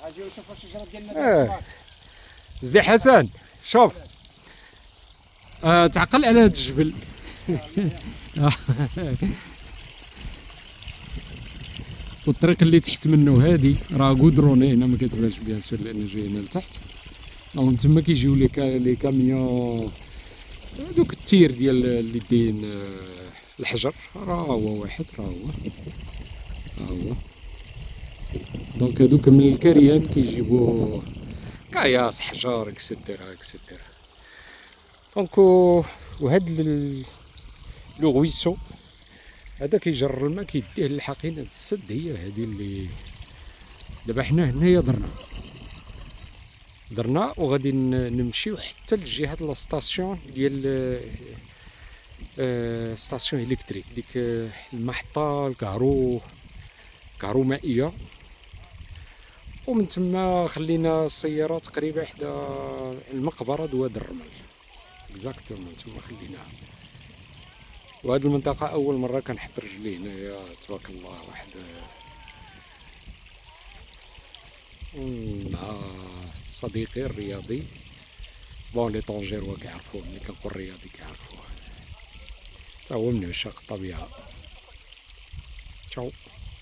اجي نشوفوا الشجره ديالنا. زدي حسن شوف، تعقل على هذا الجبل. والطريق اللي تحت منه هادي راه غودروني، هنا ما كتبانش بيان سور لان جايين لتحت. دونك تما كيجيو لي كاميون، دوك التير ديال اللي داين الحجر. راه هو واحد، راه هو دونك هادوك من الكريان كيجيبو كاياس حجر اكسيتيرا اكسيتيرا. دونك وهاد لو غويسو هذا كيجر الماء كيديه للحقين. هاد السد هي هادي اللي دابا حنا هنايا درنا وغادي نمشيو حتى لجهة لاستاسيون ديال ستاسيون الكتريك، ديك المحطة كهرو مائية. ومن تما خلينا السيارة تقريبا حدا المقبرة دواد الرمل اكزاكتومون، تما خليناها. وهاد المنطقة أول مرة كنحط رجلي هنايا، تبارك الله. واحد مع صديقي الرياضي، بون لي طونجيروا كيعرفوه، ملي كنقول رياضي كيعرفوه، تا هو من عشاق الطبيعة. تشاو.